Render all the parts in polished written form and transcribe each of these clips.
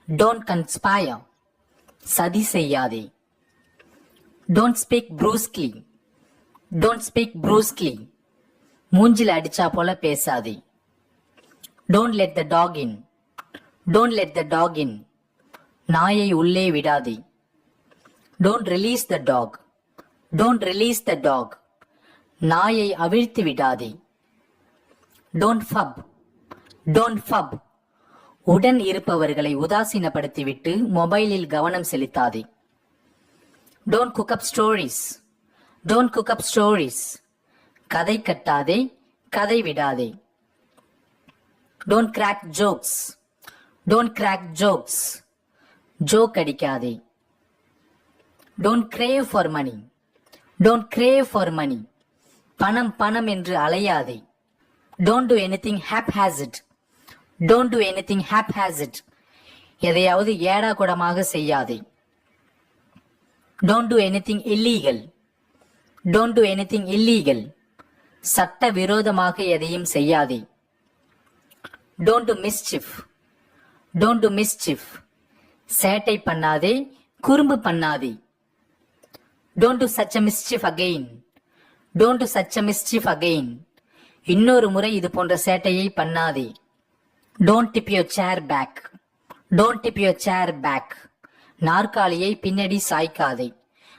Don't conspire. சதி செய்யாதே. Don't speak brusquely. Don't speak brusquely. மூஞ்சில அடிச்சா போல பேசாதே. Don't let the dog in. Don't let the dog in. நாயை உள்ளே விடாதே. Don't release the dog. Don't release the dog. நாயை அவிழ்த்து விடாதே. Don't fub. Don't fub. உடன் இருப்பவர்களை உதாசீனப்படுத்திவிட்டு மொபைலில் கவனம் செலுத்தாதே. Don't cook up stories. Don't cook up stories. கதை கட்டாதே, கதை விடாதே. Don't crack jokes. Don't crack jokes. Joke அடிக்காதே. Don't crave for money. Don't crave for money. பணம் பணம் என்று அலையாதே. Don't do anything haphazard. Don't do anything haphazard. எதையாவது ஏடா கூடமாக செய்யாதே. Don't do anything illegal. Don't do anything illegal. சட்ட விரோதமாக எதையும் செய்யாதே. Don't do mischief. Don't do mischief. சேட்டை பண்ணாதே, குறும்பு பண்ணாதே. Don't do such a mischief again. Don't do such a mischief again. இன்னொரு முறை இது போன்ற சேட்டையை பண்ணாதே. Don't tip your chair back. Don't tip your chair back. நாற்காலியை பின்னாடி சாய்க்காதே.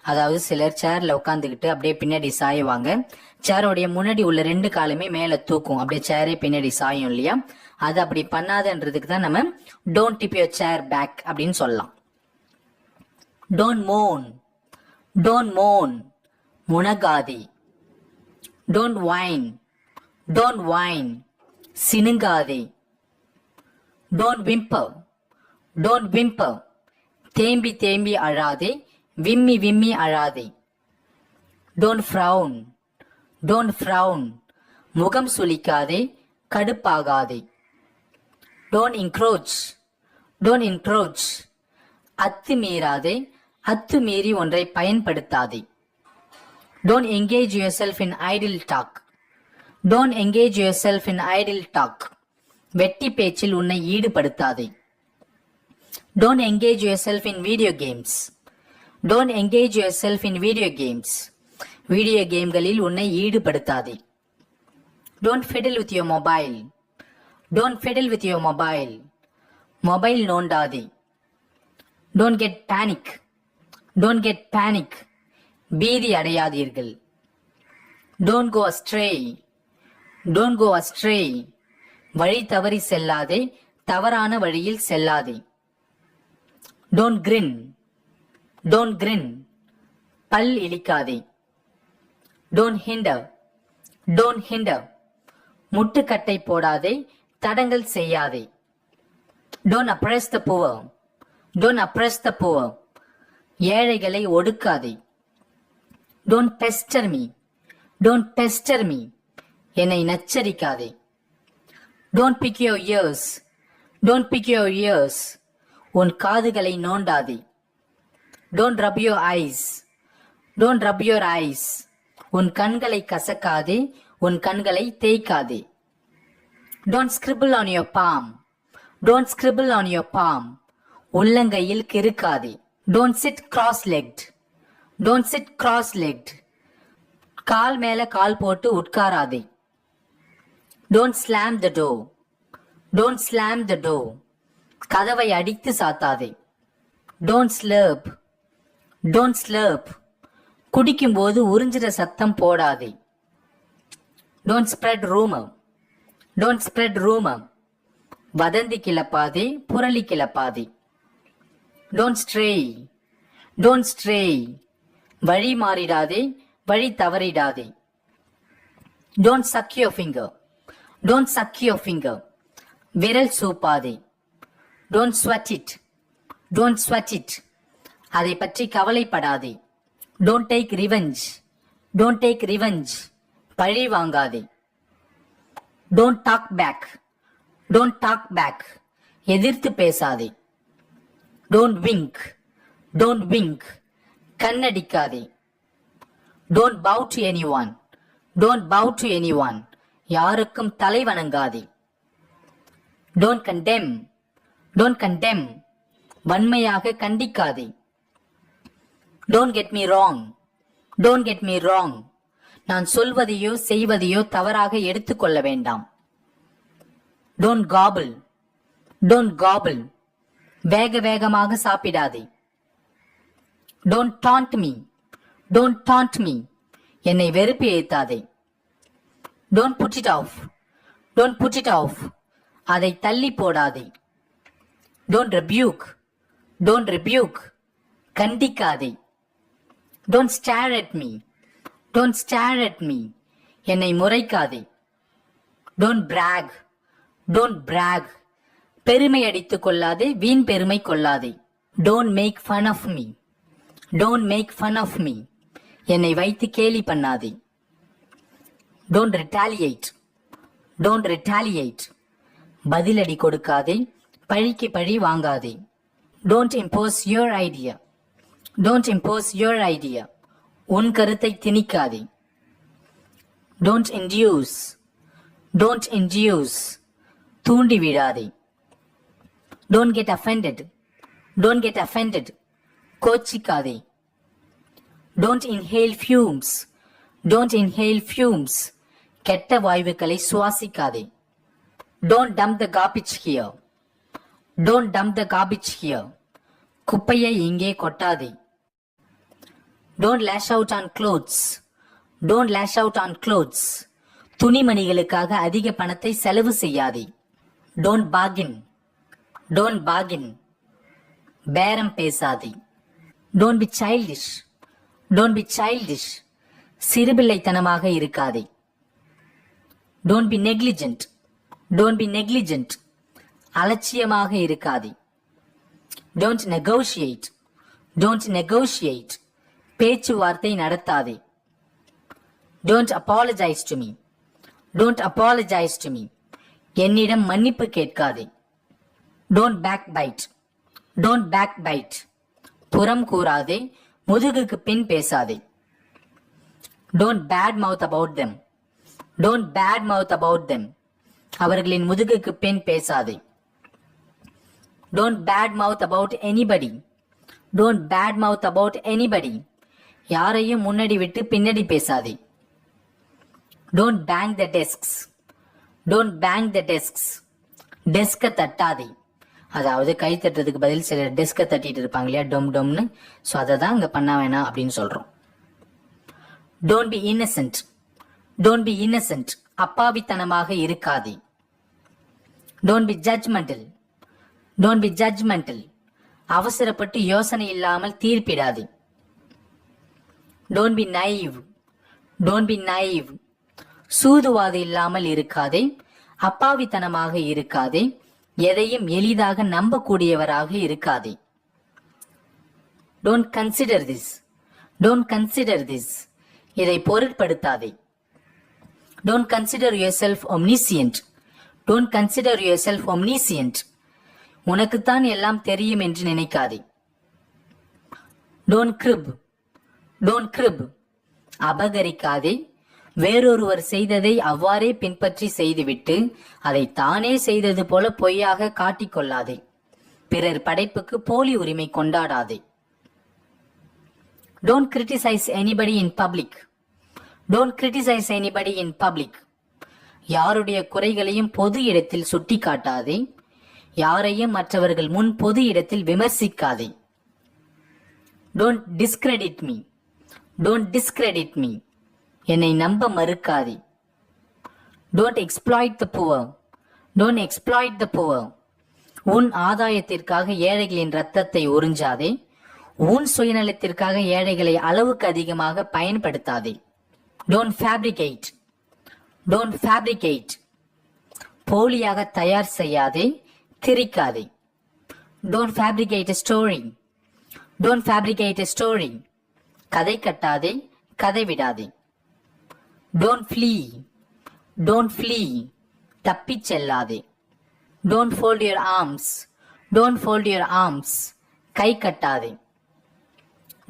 அதாவது சிலர் சேர்ல உட்காந்துக்கிட்டு அப்படியே பின்னாடி சாயுவாங்க. சேரோடைய முன்னாடி உள்ள 2 காலுமே மேல தூக்கும், அப்படியே சேரே பின்னாடி சாயும் இல்லையா? அது அப்படி பண்ணாதன்றதுக்கு தான் நம்ம don't dip your chair back அப்படின்னு சொல்லலாம். Don't moan. Don't moan. முனகாதே. Don't whine. Don't whine. சினுங்காதே. Don't whimper. Don't whimper. தேம்பி தேம்பி அழாதே, விம்மி விம்மி அழாதே. Don't frown. Don't frown. முகம் சுளிக்காதே, கடுப்பாகாதே. Don't encroach. Don't encroach. அத்துமீறாதே, அத்துமீறி ஒன்றை பயன்படுத்தாதே. Don't engage yourself in idle talk. Don't engage yourself in idle talk. வெட்டி பேச்சில் உன்னை ஈடுபடுத்தாதே. Don't engage yourself in video games. Don't engage yourself in video games. Video கேம்களில் உன்னை ஈடுபடுத்தாதே. Don't fiddle with your mobile. Don't fiddle with your mobile. Mobile நோண்டாதே. Don't get panic. Don't get panic. பீதி அடையாதீர்கள். Don't go astray. Don't go astray. வழி தவறி செல்லாதே, தவறான வழியில் செல்லாதே. Don't grin. Don't grin. பல் இளிக்காதே. Don't hinder. Don't hinder. முட்டுக்கட்டை போடாதே, தடங்கல் செய்யாதே. Don't oppress the poor. Don't oppress the poor. ஏழைகளை ஒடுக்காதே. Don't pester me. Don't pester me. என்னை நச்சரிக்காதே. Don't pick your ears. Don't pick your ears. உன் காதுகளை நோண்டாதே. Don't rub your eyes. Don't rub your eyes. உன் கண்களை கசக்காதே, உன் கண்களை தேய்க்காதே. Don't scribble on your palm. Don't scribble on your palm. உள்ளங்கையில் கிறுக்காதே. Don't sit cross-legged. Don't sit cross-legged. கால் மேல கால் போட்டு உட்காராதே. Don't slam the door. Don't slam the door. கதவை அடித்து சாத்தாதே. Don't slurp. Don't slurp. குடிக்கும்போது உறிஞ்சிற சத்தம் போடாதே. Don't spread rumor. Don't spread rumor. வதந்தி கிளப்பாதே, புரளி கிளப்பாதே. Don't stray. Don't stray. வழி மாறிடாதே, வழி தவறிடாதே. Don't suck your finger. Don't suck your finger. விரல் சூப்பாதே. Don't sweat it. Don't sweat it. அதை பற்றி கவலைப்படாதே. Don't take revenge. Don't take revenge. பழி வாங்காதே. Don't talk back. Don't talk back. எதிர்த்து பேசாதே. Don't wink. Don't wink. கண்ணடிக்காதே. Don't bow to anyone. Don't bow to anyone. யாருக்கும் தலை வணங்காதே. Don't condemn. Don't condemn. வன்மையாக கண்டிக்காதே. Don't get me wrong. Don't get me wrong. நான் சொல்வதையோ செய்வதையோ தவறாக எடுத்துக்கொள்ள வேண்டாம். Don't gobble. Don't gobble. வேக வேகமாக சாப்பிடாதே. Don't taunt me. Don't taunt me. என்னை வெறுப்பு ஏத்தாதே. Don't put it off. Don't put it off. அதை தள்ளி போடாதே. Don't rebuke. Don't rebuke. கண்டிக்காதே. Don't stare at me. Don't stare at me. என்னை முறைக்காதே. Don't brag. Don't brag. பெருமை அடித்துக் கொள்ளாதே, வீண் பெருமை கொள்ளாதே. Don't make fun of me. Don't make fun of me. என்னை வைத்து கேலி பண்ணாதே. Don't retaliate. Don't retaliate. பதிலடி கொடுக்காதே, பழிக்கு பழி வாங்காதே. Don't impose your idea. Don't impose your idea. உன் கருத்தை திணிக்காதே. Don't induce. Don't induce. தூண்டி விடாதே. Don't get offended. Don't get offended. கோச்சிக்காதே. Don't inhale fumes. Don't inhale fumes. கெட்ட வாயுக்களை சுவாசிக்காதே. Don't dump the garbage here. Don't dump the garbage here. குப்பையை இங்கே கொட்டாதே. Don't lash out on clothes. Don't lash out on clothes. துணிமணிகளுக்காக அதிக பணத்தை செலவு செய்யாதே. Don't bargain. Don't bargain. பேரம் பேசாதே. Don't be childish. Don't be childish. சிறுபிள்ளைத்தனமாக இருக்காதே. Don't be negligent. Don't be negligent. அலட்சியமாக இருக்காதே. Don't negotiate. Don't negotiate. பேச்சுவார்த்தை நடத்தாதே. Don't apologize to me. Don't apologize to me. என்னிடம் மன்னிப்பு கேட்காதே. Don't backbite. Don't backbite. புறம் கூறாதே, முதுகுக்கு பின் பேசாதே. Don't bad mouth about them. Don't bad mouth about them. அவர்களின் முதுகுக்கு பின் பேசாதே. Don't bad mouth about anybody. Don't bad mouth about anybody. யாரையும் முன்னாடி விட்டு பின்னாடி பேசாதே. Don't bang the desks. Don't bang the desks. டெஸ்கை தட்டாதே. அதாவது கை தட்டுறதுக்கு பதில் சில டெஸ்கை தட்டிட்டு இருப்பாங்க இல்லையா, டொம் டொம்னு. ஸோ அதை தான் அங்கே பண்ண வேணாம் அப்படின்னு சொல்கிறோம். Don't be innocent. Don't be innocent. அப்பாவித்தனமாக இருக்காதே. Don't be judgmental. Don't be judgmental. அவசரப்பட்டு யோசனை இல்லாமல் தீர்ப்பிடாதே. Don't be naive. Don't be naive. சூதுவாது இல்லாமல் இருக்காதே, அப்பாவித்தனமாக இருக்காதே, எதையும் எளிதாக நம்பக்கூடியவராக இருக்காதே. Don't consider this. Don't consider this. இதை பொருட்படுத்தாதே. Don't consider yourself omniscient. Don't consider yourself omniscient. உனக்குத்தான் எல்லாம் தெரியும் என்று நினைக்காதே. Don't crib. Don't crib. அபகரிக்காதே. வேறொருவர் செய்ததை அவ்வாறே பின்பற்றி செய்துவிட்டு அதை தானே செய்தது போல பொய்யாக காட்டிக்கொள்ளாதே. பிறர் படைப்புக்கு போலி உரிமை கொண்டாடாதே. Don't criticize anybody in public. Don't criticize anybody in public. யாருடைய குறைகளையும் பொது இடத்தில் சுட்டி காட்டாதே. யாரையும் மற்றவர்கள் முன் பொது இடத்தில் விமர்சிக்காதே. Don't discredit me. Don't discredit me. என்னை நம்ப மறுக்காதே. Don't exploit the poor. Don't exploit the poor. உன் ஆதாயத்திற்காக ஏழைகளின் இரத்தத்தை உறிஞ்சாதே. உன் சுயநலத்திற்காக ஏழைகளை அளவுக்கு அதிகமாக பயன்படுத்தாதே. Don't fabricate. Don't fabricate. போலியாக தயார் செய்யாதே, திரிக்காதே. Don't fabricate a story. Don't fabricate a story. கதை கட்டாதே, கதை விடாதே. Don't flee. Don't flee. தப்பிச் செல்லாதே. Don't fold your arms. Don't fold your arms. Guy கட்டாதே.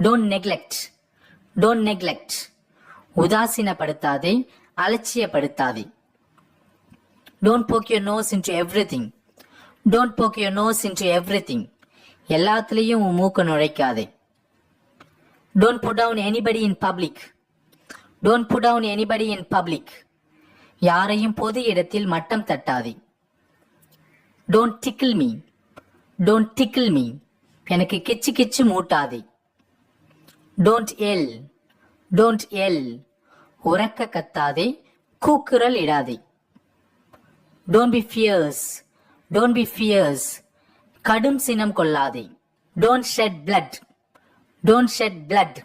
Don't neglect. Don't neglect. உதாசீனப்படுத்தாதே, அலட்சியப்படுத்தாதே. Don't poke your nose into everything. Don't poke your nose into everything. எல்லாத்துலேயும் உன் மூக்க நுழைக்காதே. Don't put down anybody in public. Don't put down anybody in public. யாரையும் பொது இடத்தில் மட்டம் தட்டாதே. Don't tickle me. Don't tickle me. எனக்கு கிச்சு கிச்சு மூட்டாதே. Don't yell. Don't yell. உறக்க கத்தாதே, கூக்குரல் இடாதே. Don't be fierce. Don't be fierce. கடும் சினம் கொள்ளாதே. Don't shed blood. Don't shed blood.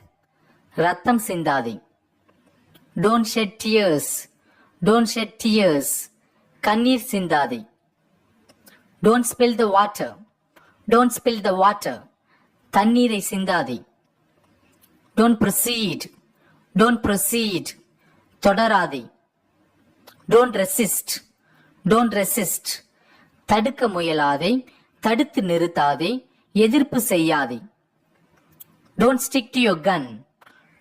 ரத்தம் சிந்தாதே. Don't shed tears. Don't shed tears. கண்ணீர் சிந்தாதே. Don't spill the water. Don't spill the water. தண்ணீரை சிந்தாதே. Don't proceed. Don't proceed. தொடராதே. Don't resist. Don't resist. தடுக்க முயலாதே, தடுத்து நிறுத்தாதே, எதிர்ப்பு செய்யாதே. Don't stick to your gun.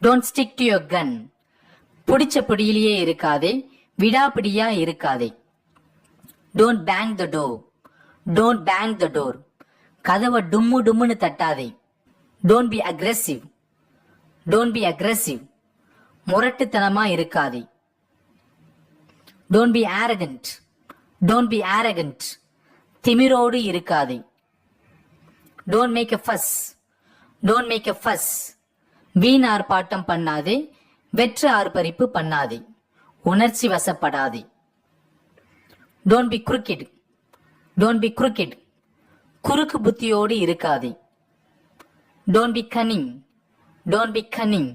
Don't stick to your gun. பிடிச்ச பிடியிலேயே இருக்காதே, விடாப்பிடியா இருக்காதே. Don't bang the door. Don't bang the door. கதவை டும்மு டும்முன்னு தட்டாதே. Don't be aggressive. Don't be aggressive. முரட்டுத்தனமா இருக்காதே. Don't be arrogant. Don't be arrogant. திமிரோடு இருக்காதே. Don't make a fuss. Don't make a fuss. வீண் ஆர்ப்பாட்டம் பண்ணாதே, வெற்று ஆர்ப்பரிப்பு பண்ணாதே, உணர்ச்சி வசப்படாதே. Don't be crooked. Don't be crooked. குறுக்கு புத்தியோடு இருக்காதே. Don't be cunning. Don't be cunning.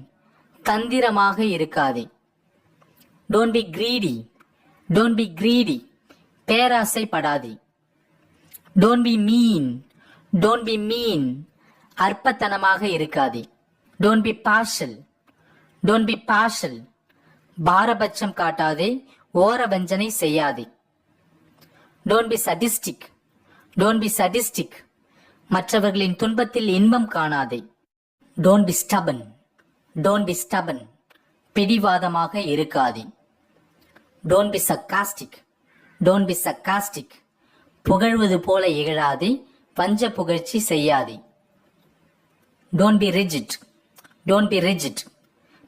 தந்திரமாக இருக்காதே. Don't be greedy. Don't be greedy. பேராசைப்படாதே. Don't be mean. Don't be mean. அற்பத்தனமாக இருக்காதே. Don't be partial. Don't be partial. பாரபட்சம் காட்டாதே, ஓரவஞ்சனை செய்யாதே. Don't be sadistic. Don't be sadistic. மற்றவர்களின் துன்பத்தில் இன்பம் காணாதே. Don't be stubborn. Don't be stubborn. பிடிவாதமாக இருக்காதே. Don't be sarcastic. Don't be sarcastic. புகழ்வது போல இகழாதே, பஞ்ச புகழ்ச்சி செய்யாதே. Don't be rigid. Don't be rigid.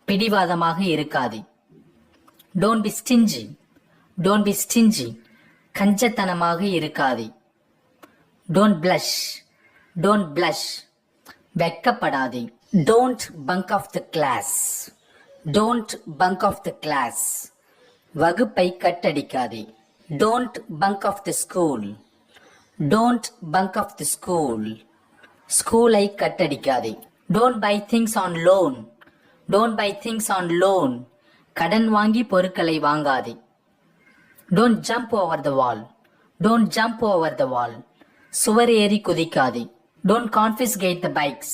பிடிவாதமாக இருக்காதே. Don't be stingy. Don't be stingy. கஞ்சத்தனமாக இருக்காதே. Don't blush. Don't blush. வெட்கப்படாதே. Don't bunk off the class. Don't bunk off the class. வகுப்பை கட்டடிக்காதே. Don't bunk off the school. Don't bunk off the school. ஸ்கூலை கட்டடிக்காதே. Don't buy things on loan. Don't buy things on loan. கடன் வாங்கி பொருட்களை வாங்காதே. Don't jump over the wall. Don't jump over the wall. சுவர் ஏறி குதிக்காதே. Don't confiscate the bikes.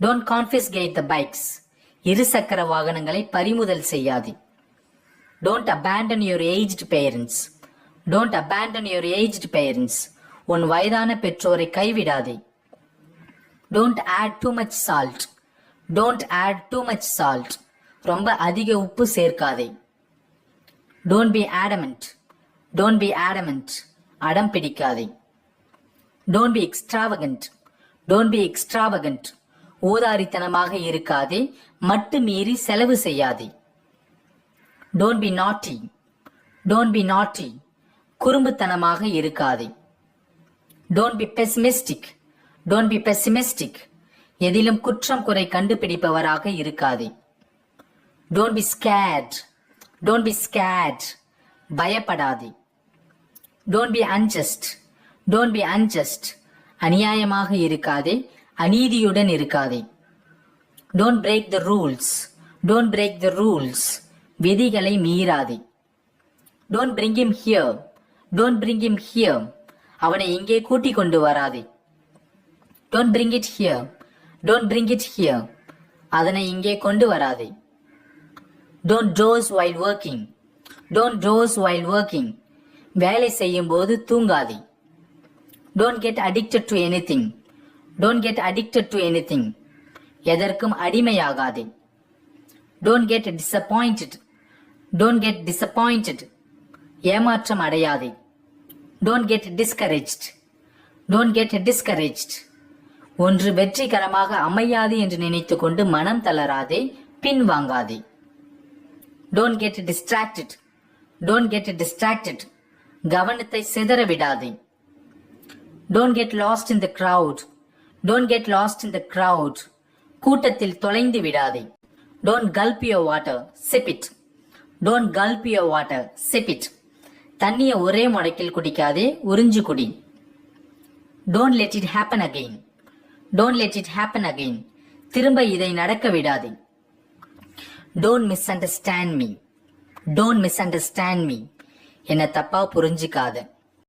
Don't confiscate the bikes. இருசக்கர வாகனங்களை பறிமுதல் செய்யாதே. Don't abandon your aged parents. Don't abandon your aged parents. உன் வயதான பெற்றோரை கைவிடாதே. Don't add too much salt. Don't add too much salt. ரொம்ப அதிக உப்பு சேர்க்காதே. Don't be adamant. Don't be adamant. அடம் பிடிக்காதே. Don't be extravagant. Don't be extravagant. ஊதாரித்தனமாக இருக்காதே, மட்டு மீறி செலவு செய்யாதே. Don't be naughty. Don't be naughty. குறும்புத்தனமாக இருக்காதே. Don't be pessimistic. Don't be pessimistic. எதிலும் குற்றம் குறை கண்டுபிடிப்பவராக இருக்காதே. Don't be scared. Don't be scared. பயப்படாதே. Don't be unjust. Don't be unjust. அநியாயமாக இருக்காதே, அநீதியுடன் இருக்காதே. Don't break the rules. Don't break the rules. விதிகளை மீறாதே. Don't bring him here. Don't bring him here. அவனை இங்கே கூட்டிக் கொண்டு வராதே. Don't bring it here. Don't bring it here. அதனை இங்கே கொண்டு வராதே. Don't doze while working. Don't doze while working. வேலை செய்யும் போது தூங்காதே. Don't get addicted to anything. Don't get addicted to anything. எதற்கும் அடிமையாகாதே. Don't get disappointed. Don't get disappointed. ஏமாற்றம் அடையாதே. Don't get discouraged. Don't get discouraged. ஒன்று வெற்றிகரமாக அமையாது என்று நினைத்துக்கொண்டு மனம் தளராதே, பின்வாங்காதே. Don't get distracted. Don't get distracted. கவனத்தை சிதற விடாதே. Don't get lost in the crowd. Don't get lost in the crowd. கூட்டத்தில் தொலைந்து விடாதே. Don't gulp your water, sip it. Don't gulp your water, sip it. தண்ணியை ஒரே முறைக்கில் குடிக்காதே, உறிஞ்சு குடி. Don't let it happen again. Don't let it happen again. திரும்ப இதை நடக்க விடாதே. Don't miss understand me. Don't miss understand me. என்னை தப்பா புரிஞ்சுக்காத.